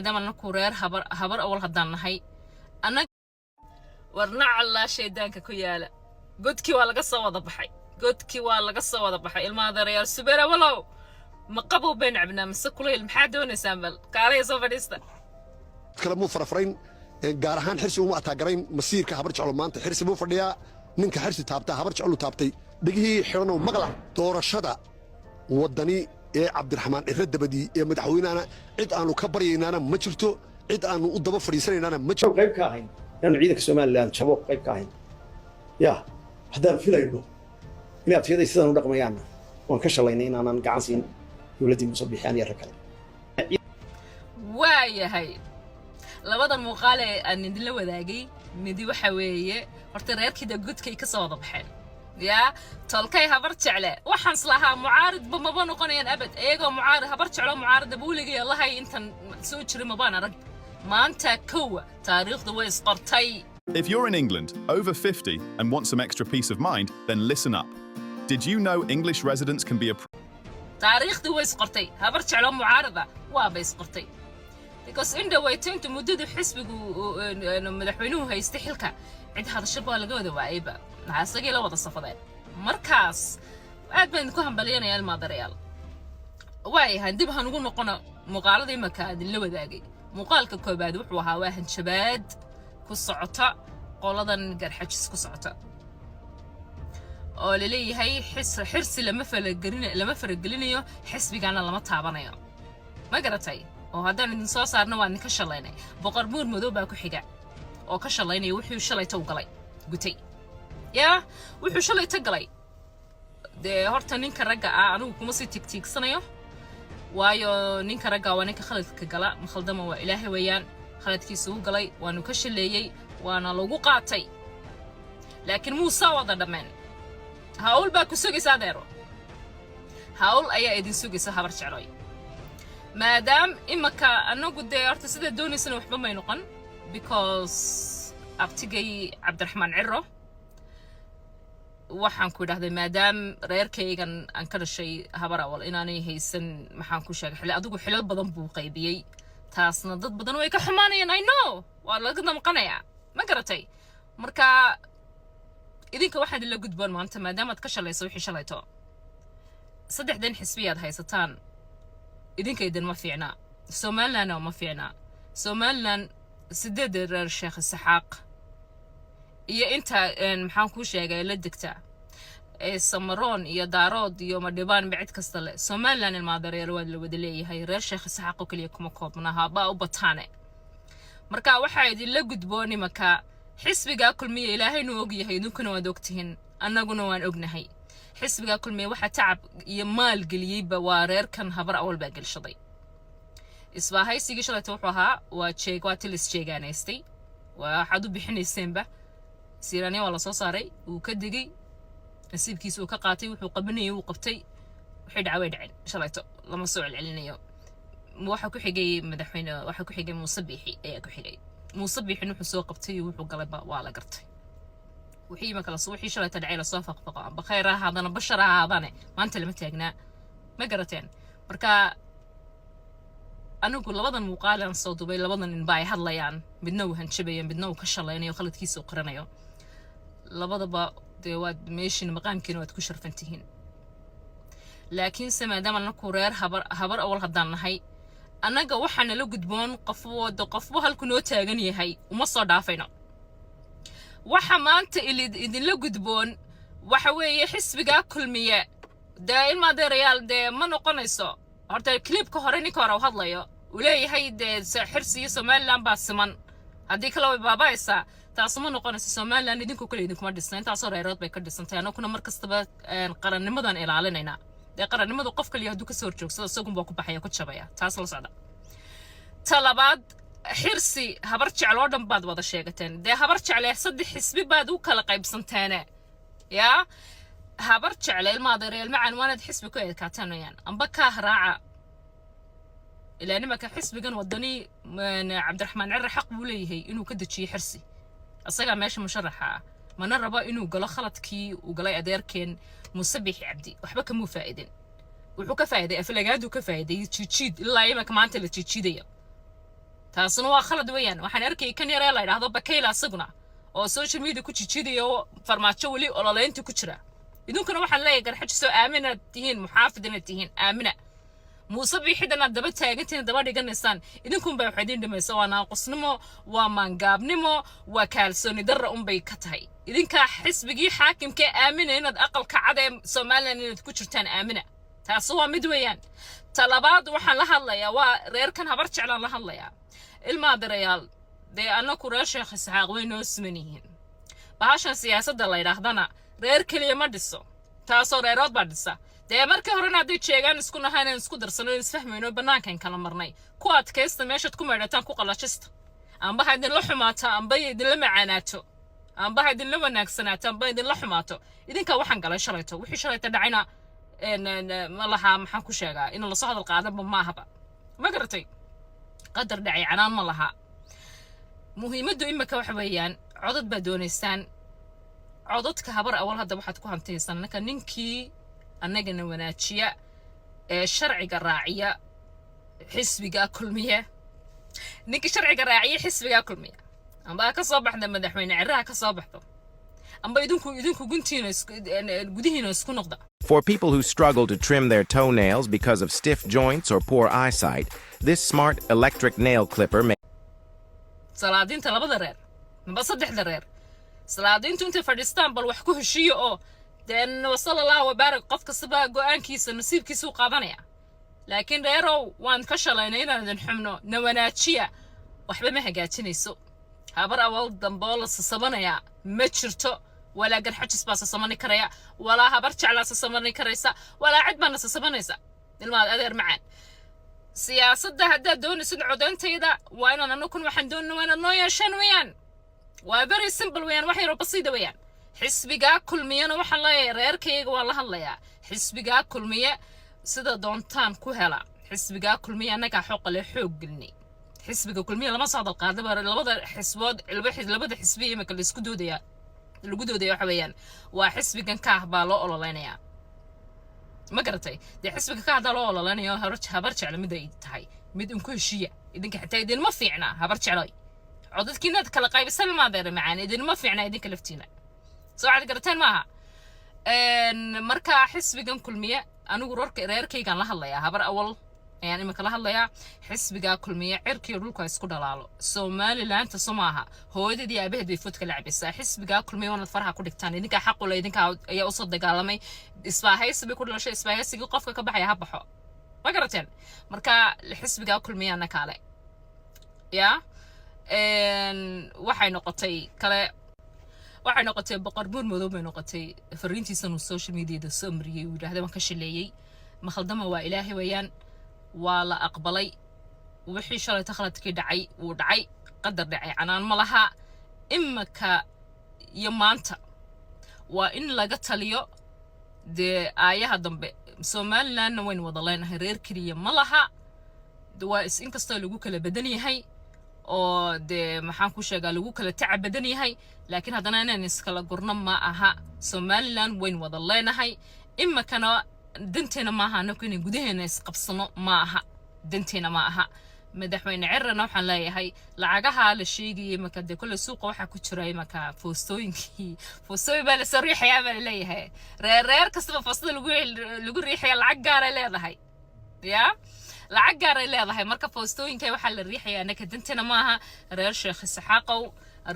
دام أنا كورير هبر أول هدان هاي أنا ورنع الله شيدانك كيالا قدكي ولا قصة وضع بحي قدكي ولا قصة وضع بحي الماذا ريال سبيرة ولو مقبو بين عبنا مسكولي المحادون يسامل كاري صوفانيستا كلامو فرفرين gaarahaan xirsi uma ataagarayn masiirka habar jeclo maanta xirsi buu fadhiyaa ninka xirsi taabta habar jeclo taabtay dhigii xirano maqla doorashada wadani ee Cabdiraxmaan Iradabadi ee madaxweynaha cid aanu ka baryeynana ma jirto cid aanu u daba fariisanayna ma jirto qayb ka ahayn inaan ciidanka Soomaaliland jabo qayb ka ahayn ya hadaan filayno in aad sidaan u dhaqmayaan waan ka shalaynay inaanan gacan siin dawladii Musabbixaan iyo rakale waayahay labadan muuqaal ee aan idinla wadaagay midi waxa weeye horta reerkida gudkay ka soo wada baxeen yaa tolkay habar jecle waxaan islahaa mucaarid ma noqonayaan abad iyagoo mucaarid habar jeclo mucaarida buuligay allahay intan soo jiray ma baan arag maanta kowa taariikhdu way isqortay. If you're in England over 50 and want some extra peace of mind, then listen up. Did you know English residents can be a taariikhdu way isqortay habar jeclo mucaarida waa bay isqortay because in the way to muddada xisbigu madaxweynuhu haystay xilka cid hadasho baa laga wada waayba asagii la wada safadeen markaas aad baan ku hambalyeynaya ilmaadareyaal waayahay dib han ugu noqono muuqaaladii makaad la wadaagay muuqaalka koobaad wuxuu ahaa waa hanjabaad ku socota qoladan garxajis ku socota oo leeyahay xirsi lama faragelinayo xisbigana lama taabanayo ma garatay oo haddaan idin soo saarno waan ka shalaynay boqor muur madow baa ku xiga oo ka shalaynay wuxuu shalay taw galay gutay yaa wuxuu shalay ta galay de horta ninka ragga ah anigu kuma sii tigtiigsanayo waayo ninka ragga waa ninka khaladka gala ma khaldama waa ilaahay weeyaan khaladkiisu uu galay waanu ka shaleeyay waana lagu qaatay laakiin muusa wada dhameen hawl baa ku sugaysaa deero hawl ayaa idin sugaysa habar jeclooy maadaam imaka anagu dee horta sida doonaysana waxba may noqon because abtigay Cabdiraxmaan Ciro waxaan ku idhaahday maadaam reerkaygan aan ka dhashay habar awal inaanay haysan maxaan ku sheegay xilal adigu xilal badan buu qaybiyay taasna dad badan way ka xumaanayaan I know waa laga damqanayaa ma garatay marka idinka waxaad la gudboon maanta maadaam aad ka shalayso wixii shalayto saddexdan xisbiyaad haysataan idinka idan ma fiicna Somaliland ma fiicna Somaliland sideed reer Sheekh Saxaaq iyo inta maxaan ku sheegay la degta ee Samaroon iyo Daarood iyo Madhibaan bacid kasta leh Somaliland ilmaadareer waa la wada leeyahay reer Sheekh Saxaaq oo kaliya kuma koobnaha baa u bataane marka waxa idin la gudboon imaka xisbiga kulmiye ilaahaynu og yahay idinkuna waad ogtihiin annaguna waan ognahay xisbiga kulmiye waxa tacab iyo maal galiyay ba waa reerkan habar awal baa galshaday isbaahaysigii shalayto wuxuu ahaa waa tilis jeegaanaystay waxaad u bixinayseenba siiraani waa la soo saaray uu ka digay nasiibkiisa uu ka qaatay wuxuu qabanayay uu qabtay wixii dhacay dhaceen shalayto lama soo celcelinayo waxa ku xigay madaxweyne waxa ku xigay Musabbixi ayaa ku xigay Musabbixi wuxuu soo qabtay wuxuu galay waa la gartay wixii ma kala soo wixii shalayto dhacay la soo faqfaqo amba khayra hadana bashara hadana maanta lama taagnaa ma garateen marka anigu labadan muuqaalan soo dubay labadan in bay hadlayaan midna uu hanjabayo midna uu ka shalaynayo khaladkiisa u qaranayo labadaba de waad meeshin maqaamkiina waad ku sharfantihiin laakiin maadaama anaku reer habar awal haddaan nahay annaga waxaana la gudboon qofba halku noo taagan yahay uma soo dhaafayno waxa maanta idinla gudboon waxa weeye xisbiga kulmiye dee ilmaadeerayaal dee ma noqonayso horta clipka hore ninka hore u hadlayo uu leeyahay dee xirsi iyo Somaliland baa siman haddii kale way baabaaysaa taas ma noqonayso Somaliland idinku kale idinkuma dhisna intaasoo reerood bay ka dhisantay anaguna mar kastaba qarannimadan ilaalinaynaa dee qarannimadu qof kaliya hadduu ka soo horjoogsado isagun baa ku baxaya ku jabaya taas la socda talabaad xirsi habar jeclo dhan baad wada sheegateen dee habar jecle saddex xisbi baad u kala qaybsanteen yaa habar jecle ilmaadeereel macaan waanad xisbi ku eedkaataan weeyaan amba ka raaca ilaa nimaka xisbigan wadani Cabdiraxmaan Ciro xaq buu leeyahay inuu ka dajiyo xirsi asaga meesha musharaxa mana rabo inuu galo khaladkii uu galay adeerkeen Musabbixi Cabdi waxba kama faa'iidin wuxuu ka faa'iiday aflagaadu ka faa'iiday jiid ilaa imaka maanta la jiidayo taasuna waa khalad weeyaan waxaan arkay kan yar ee la yiraahdo bakayla asaguna oo social media ku jijidayo farmaajo wali ololeynta ku jira idinkuna waxaan leeyahay garxaj soo aamina tihiin muxaafidina tihiin aamina muuse biixidana daba taagantiin daba dhiganaysaan idinkun bay waxay idin dhimaysaa waa naaqusnimo waa maangaabnimo waa kaalsooni darra bay ka tahay idinka xisbigii xaakimka aamina inaad aqalka cad ee Soomaaliland inaad ku jirtaan aamina taas waa mid weeyaan talabaad waxaan la hadlayaa waa reerkan habar jeclaan la hadlayaa ilma darayaal de anaku reer Sheekh Isxaaq way noo simanyihiin bahashan siyaasadda la yiraahdana reer kaliya ma dhiso taasoo reerood baa dhisa dee markii horena hadday jeegaan isku nahaynaan isku darsano isfahmayno bannaankan kala marnay ku adkaysta meeshaad ku meedhataan ku qalashista amba ha idinla xumaato amba idinla macaanaato amba ha idinla wanaagsanaato amba idinla xumaato idinka waxaan galay shalayto wixii shalayta dhacayna ma laha maxaan ku sheegaa in la soo hadal qaadanba maahaba ma garatay qadar dhacay canaan ma laha muhiimaddu imika waxa weeyaan codad baa doonaysaan codadka habar awal hadda waxaad ku hantaysaan ninka ninkii annagana wanaajiya ee sharciga raaciya xisbiga kulmiya ninkii sharciga raaciya xisbiga kulmiya amba ka soo baxda madaxweyne ciraha ka soo baxdo amba idinku guntiina gudihiina isku noqda. For people who struggle to trim their toenails because of stiff joints or poor eyesight, this smart electric nail clipper may salaadinta labada reer amba saddexda reer salaadintu inta fadhistaan bal wax ku heshiyo oo deen sallallahu wa barak qof kasta go'aankiisa nasiibkiisa u qaadanaya laakiin reerow waan ka shalaynay inaan xubno na wanaajiya waxba ma hagaajinayso habar awal dambo la sasabanaya ma jirto wala garxajis baa sasamani karaya wala habar jecla sasamani karaysa wala cid baa sasabanaysa ilmaad adeer macaan siyaasadda hadda doonaysid codeentayda waa inaan anukun waxaan doonno waa inaan noo yeeshaan weeyaan waa very simple weeyaan wax yar oo basiid weeyaan xisbiga kulmiyana waxaan leeyahay reerkayga waa la hadlayaa xisbiga kulmiye sida doontaan ku hela xisbiga kulmiye anaga xoq leh xoog gelnay xisbiga kulmiye lama soo dalqaado labada xisbood labada xisbiye ma kala isku doodaya lagu doodaya waxa weeyaan waa xisbigan ka ah baa loo ololeynaya ma garatay dee xisbiga ka hadda loo ololeynayo habar jecel mid ay tahay mid un ku heshiya idinka xitaa idin ma fiicna habar jecel codadkiinaad kala qaybisan maadeer macaan idin ma fiicna idinka laftiina soo cad garateen maaha marka xisbigan kulmiye anigu reerkaygan la hadlayaa habar awal ayaan imika la hadlayaa xisbiga kulmiye cirkiyo dhulka isku dhalaalo Somaliland Somaha hooyadii aabaheed bay fudka lacbaysaa xisbiga kulmiye wana faraha ku dhigtaan idinka xaq u leeyahay idinka ayaa u soo dagaalamay isbaahaysi ku dhalashay isbaahaysiga qofka ka baxaya ha baxo ma garateen marka xisbiga kulmiye ana kale ya waxay noqotay boqor buur madow bay noqotay fariintiisana social media soo mariyay uu yiraahday waan ka shileeyay ma khaldama waa ilaahay weeyaan waa la aqbalay wixii shalay takhaladkii dhacay uu dhacay qadar dhacay canaan ma laha imaka iyo maanta waa in laga taliyo dee aayaha dambe Somalilandna wayn wada leenahay reer kaliya ma laha waa inkastoo lagu kala badan yahay oo dee maxaan ku sheegaa lagu kala tacab badan yahay laakiin haddana inaan iskala gurno ma aha Somaliland wayn wada leenahay imakana danteena ma aha anagu inaan gudaheena isqabsano ma aha danteena ma aha madaxweyne cirana waxaan leeyahay lacagaha la sheegay marka de kula suuqa waxa ku jiray marka foostooyinkii foostooy baa la sariixaya baa leeyahay reer kasta foostada lagu riixaya lacag gaar ah leedahay ya lacag gaar ah leedahay marka foostooyinka waxa la riixaya anaka danteena ma aha reer Sheekh Isxaaqow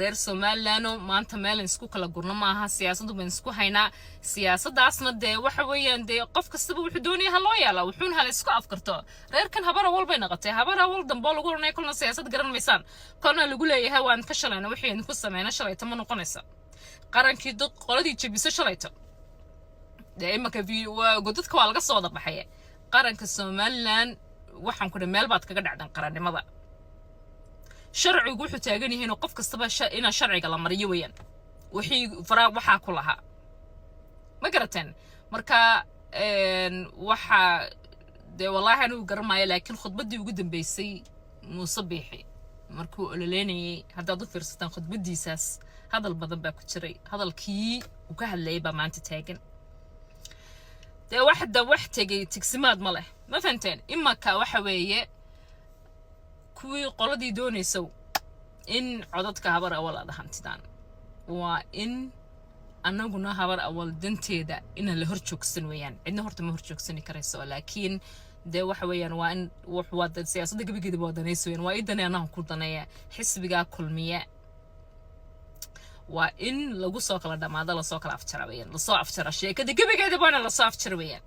reer Somaliland maanta meel isku kala gurno ma aha siyaasaddu baan isku haynaa siyaasadaasna de waxa weeyaan de qof kasta wuxuu doonayaa loo yaala wuxuun hal isku afkarto reerkan habar awal bay noqotay habar awal dambo lagu oranay kulna siyaasad garan maysaan kolna lagu leeyahay waan ka shalayna wixii aan ku sameeyna shalayta ma noqonaysa qarankii dad qoladii jabisa shalayta de imaka godadka waa laga soo wada baxay qaranka Somaliland waxaan ku meel baad kaga dhacdan qarannimada sharcigu wuxuu taagan yahay in qof kastaba ina sharciga la mariyo weeyaan wixii faraaq waxa ku lahaa ma garateen marka waxa de wallahi anu garmaayo laakiin khudbadii ugu dambeysay Muuse Biixi markuu ololeenayay haddaad u fiirsataan khudbadiisaas hadal badan baa ku jiray hadalkii uu ka hadlayay baa maanta taagan de wax tagay tigsimaad ma leh ma fahanteen imaka waxa weeye kuwii qoladii doonayso in codadka habar awal aad hantidaan waa in annaguna habar awal danteeda inaan la horjoogsan weeyaan cidna horta ma horjoogsani karayso laakiin de waxa weeyaan waa in wax wada siyaasadda gabigeeda wadanayso weeyaan waa idan anaha ku daneeya xisbiga kulmiye waa in lagu soo kala dhamaado la soo kala afjara weeyaan la soo afjara sheekada gabigeeda baana la soo afjara weeyaan